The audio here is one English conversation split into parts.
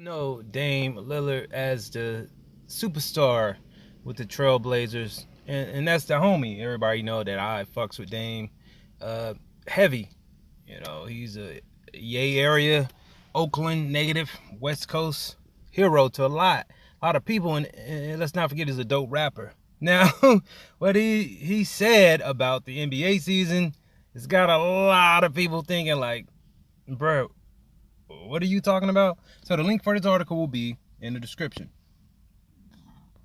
know Dame Lillard as the superstar with the Trailblazers, and that's the homie. Everybody know that I fucks with Dame heavy. He's a Yay area, Oakland native, West Coast hero to a lot of people, and let's not forget he's a dope rapper. Now, what he said about the NBA season has got a lot of people thinking like, bro, what are you talking about? So the link for this article will be in the description.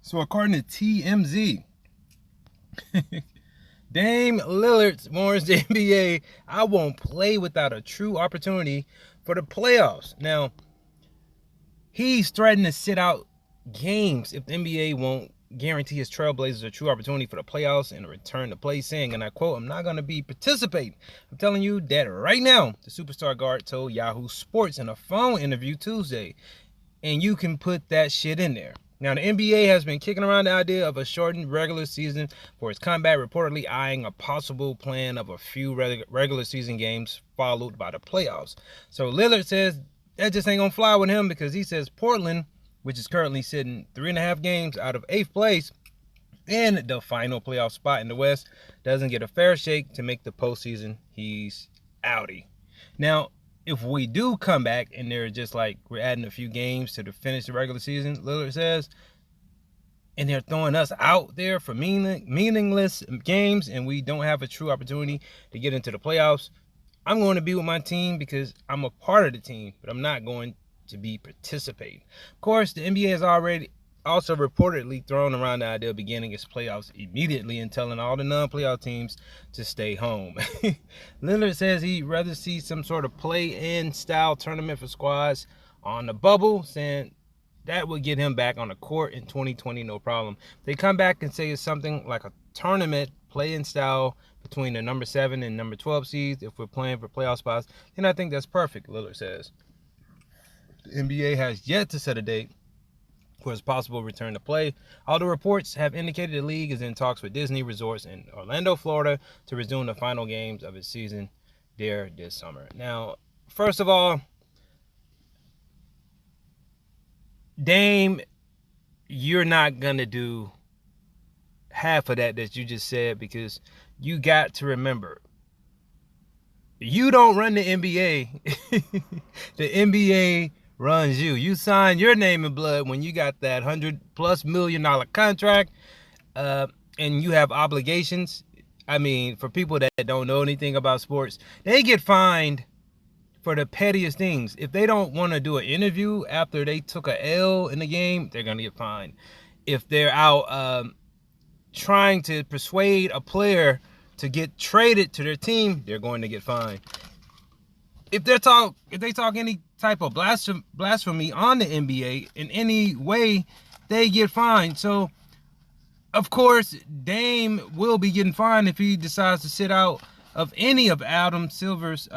So according to TMZ, Dame Lillard warns the NBA, I won't play without a true opportunity for the playoffs. Now, he's threatened to sit out games if the NBA won't guarantee his Trailblazers a true opportunity for the playoffs and a return to play, saying, and I quote, I'm not going to be participating. I'm telling you that right now, the superstar guard told Yahoo Sports in a phone interview Tuesday, and you can put that shit in there. Now, the NBA has been kicking around the idea of a shortened regular season for its comeback, reportedly eyeing a possible plan of a few regular season games followed by the playoffs. So Lillard says that just ain't going to fly with him because he says Portland, which is currently sitting 3.5 games out of 8th place and the final playoff spot in the West, doesn't get a fair shake to make the postseason. He's outie. Now, if we do come back and they're just like we're adding a few games to finish the regular season, Lillard says, and they're throwing us out there for meaningless games and we don't have a true opportunity to get into the playoffs, I'm going to be with my team because I'm a part of the team, but I'm not going to be participating. Of course, the NBA has already also reportedly thrown around the idea of beginning its playoffs immediately and telling all the non-playoff teams to stay home. Lillard says he'd rather see some sort of play-in style tournament for squads on the bubble, saying that would get him back on the court in 2020, no problem. They come back and say it's something like a tournament play-in style between the number 7 and number 12 seeds if we're playing for playoff spots, then I think that's perfect, Lillard says. The NBA has yet to set a date for his possible return to play, although reports have indicated the league is in talks with Disney Resorts in Orlando, Florida, to resume the final games of its season there this summer. Now, first of all, Dame, you're not going to do half of that you just said because you got to remember, you don't run the NBA. The NBA runs you. You sign your name in blood when you got that $100+ million contract, and you have obligations. I mean, for people that don't know anything about sports, they get fined for the pettiest things. If they don't want to do an interview after they took a L in the game, they're gonna get fined. If they're out trying to persuade a player to get traded to their team, they're going to get fined. If they talk any type of blasphemy on the NBA in any way, they get fined. So, of course, Dame will be getting fined if he decides to sit out of any of Adam Silver's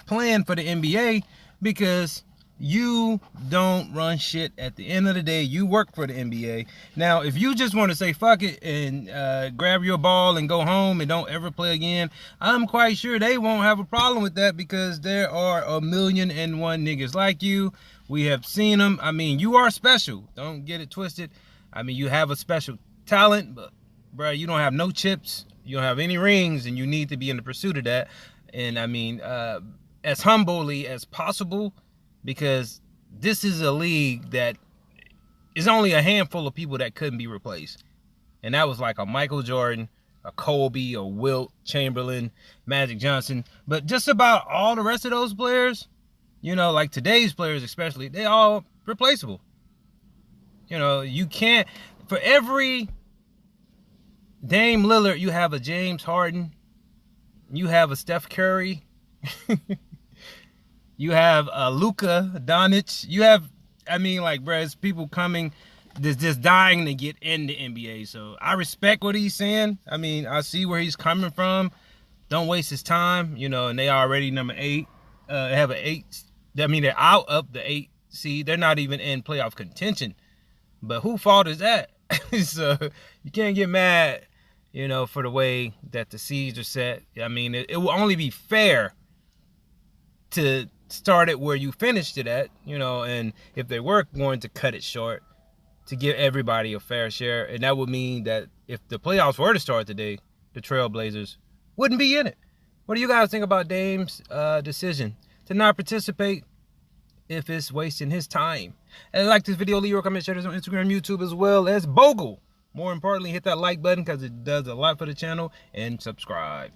plan for the NBA, because you don't run shit. At the end of the day, you work for the NBA. Now, if you just want to say fuck it and grab your ball and go home and don't ever play again, I'm quite sure they won't have a problem with that because there are 1,000,001 niggas like you. We have seen them. I mean, you are special. Don't get it twisted. I mean, you have a special talent, but, bro, you don't have no chips. You don't have any rings, and you need to be in the pursuit of that. And, I mean, as humbly as possible, because this is a league that is only a handful of people that couldn't be replaced. And that was like a Michael Jordan, a Kobe, a Wilt Chamberlain, Magic Johnson. But just about all the rest of those players, like today's players especially, they all replaceable. You can't, for every Dame Lillard, you have a James Harden, you have a Steph Curry, you have Luka Doncic. You have, bro, it's people coming, just dying to get in the NBA. So I respect what he's saying. I mean, I see where he's coming from. Don't waste his time, and they already number 8. They have an 8. I mean, they're out of the 8 seed. They're not even in playoff contention. But who fault is that? So you can't get mad, for the way that the seeds are set. I mean, it will only be fair to started where you finished it at, you know, and if they were going to cut it short to give everybody a fair share, and that would mean that if the playoffs were to start today, the Trailblazers wouldn't be in it. What do you guys think about Dame's decision to not participate if it's wasting his time? And like this video, leave your comment, share this on Instagram, YouTube, as well as Bogle. More importantly, hit that like button because it does a lot for the channel, and subscribe.